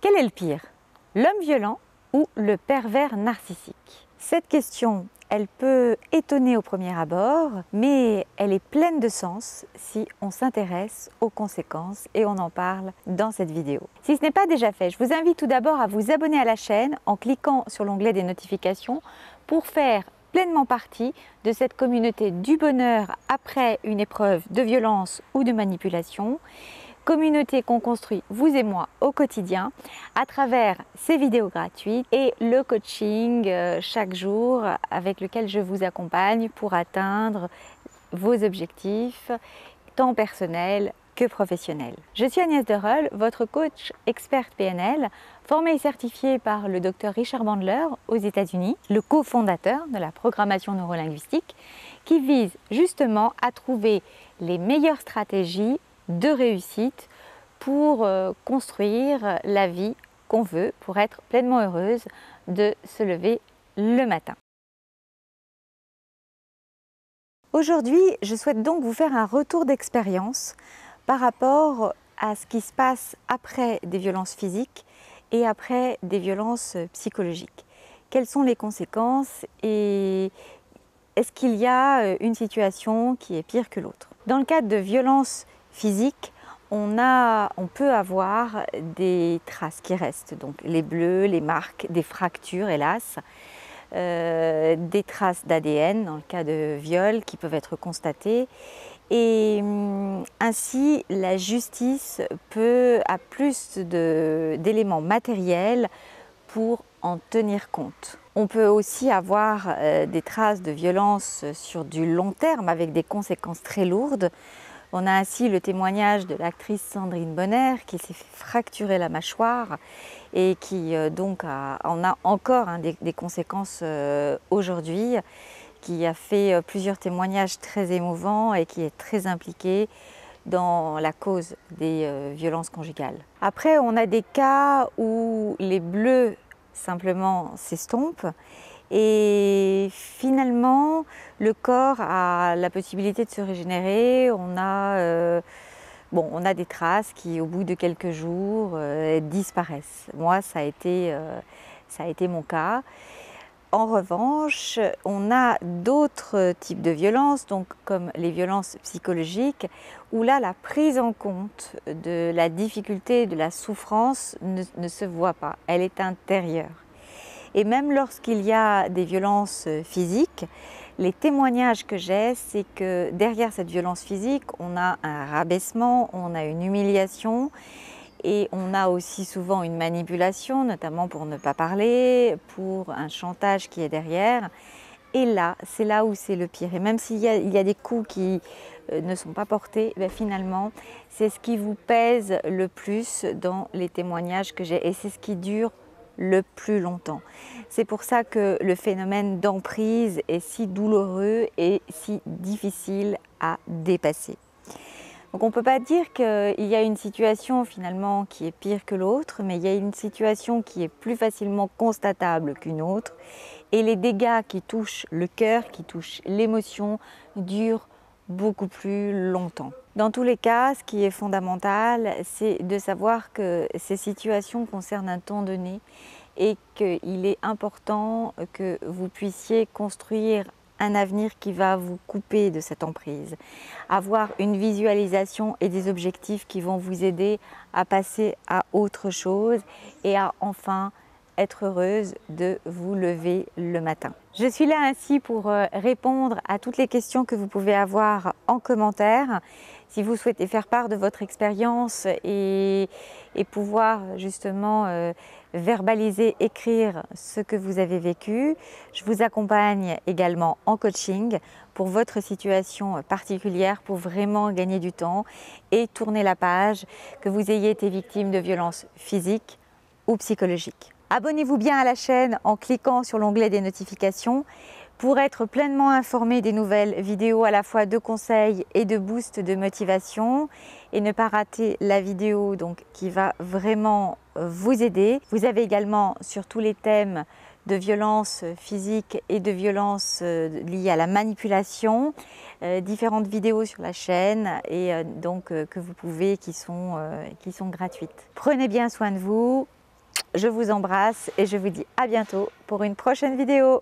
Quel est le pire? L'homme violent ou le pervers narcissique? Cette question, elle peut étonner au premier abord, mais elle est pleine de sens si on s'intéresse aux conséquences et on en parle dans cette vidéo. Si ce n'est pas déjà fait, je vous invite tout d'abord à vous abonner à la chaîne en cliquant sur l'onglet des notifications pour faire pleinement partie de cette communauté du bonheur après une épreuve de violence ou de manipulation. Communauté qu'on construit, vous et moi, au quotidien, à travers ces vidéos gratuites et le coaching chaque jour avec lequel je vous accompagne pour atteindre vos objectifs, tant personnels que professionnels. Je suis Agnès Dereul, votre coach experte PNL, formée et certifiée par le Dr Richard Bandler aux États-Unis, le cofondateur de la programmation neurolinguistique, qui vise justement à trouver les meilleures stratégies de réussite pour construire la vie qu'on veut, pour être pleinement heureuse de se lever le matin. Aujourd'hui, je souhaite donc vous faire un retour d'expérience par rapport à ce qui se passe après des violences physiques et après des violences psychologiques. Quelles sont les conséquences et est-ce qu'il y a une situation qui est pire que l'autre? Dans le cadre de violences physiques, on peut avoir des traces qui restent, donc les bleus, les marques, des fractures hélas, des traces d'ADN dans le cas de viol qui peuvent être constatées. Et ainsi, la justice a plus d'éléments matériels pour en tenir compte. On peut aussi avoir des traces de violence sur du long terme avec des conséquences très lourdes. On a ainsi le témoignage de l'actrice Sandrine Bonner qui s'est fait fracturer la mâchoire et qui donc en a encore des conséquences aujourd'hui, qui a fait plusieurs témoignages très émouvants et qui est très impliquée dans la cause des violences conjugales. Après, on a des cas où les bleus simplement s'estompent et finalement le corps a la possibilité de se régénérer. On a des traces qui au bout de quelques jours disparaissent. Moi ça a été mon cas. En revanche, on a d'autres types de violences, donc comme les violences psychologiques, où là, la prise en compte de la difficulté, de la souffrance ne se voit pas, elle est intérieure. Et même lorsqu'il y a des violences physiques, les témoignages que j'ai, c'est que derrière cette violence physique, on a un rabaissement, on a une humiliation, et on a aussi souvent une manipulation, notamment pour ne pas parler, pour un chantage qui est derrière. Et là, c'est là où c'est le pire. Et même s'il y a des coups qui ne sont pas portés, finalement, c'est ce qui vous pèse le plus dans les témoignages que j'ai. Et c'est ce qui dure le plus longtemps. C'est pour ça que le phénomène d'emprise est si douloureux et si difficile à dépasser. Donc on ne peut pas dire qu'il y a une situation finalement qui est pire que l'autre, mais il y a une situation qui est plus facilement constatable qu'une autre. Et les dégâts qui touchent le cœur, qui touchent l'émotion, durent beaucoup plus longtemps. Dans tous les cas, ce qui est fondamental, c'est de savoir que ces situations concernent un temps donné et qu'il est important que vous puissiez construire un avenir qui va vous couper de cette emprise. Avoir une visualisation et des objectifs qui vont vous aider à passer à autre chose et à enfin être heureuse de vous lever le matin. Je suis là ainsi pour répondre à toutes les questions que vous pouvez avoir en commentaire. Si vous souhaitez faire part de votre expérience et pouvoir justement verbaliser, écrire ce que vous avez vécu, je vous accompagne également en coaching pour votre situation particulière, pour vraiment gagner du temps et tourner la page, que vous ayez été victime de violences physiques ou psychologiques. Abonnez-vous bien à la chaîne en cliquant sur l'onglet des notifications pour être pleinement informé des nouvelles vidéos à la fois de conseils et de boost de motivation et ne pas rater la vidéo donc, qui va vraiment vous aider. Vous avez également sur tous les thèmes de violences physiques et de violences liées à la manipulation, différentes vidéos sur la chaîne et que vous pouvez, qui sont gratuites. Prenez bien soin de vous. je vous embrasse et je vous dis à bientôt pour une prochaine vidéo.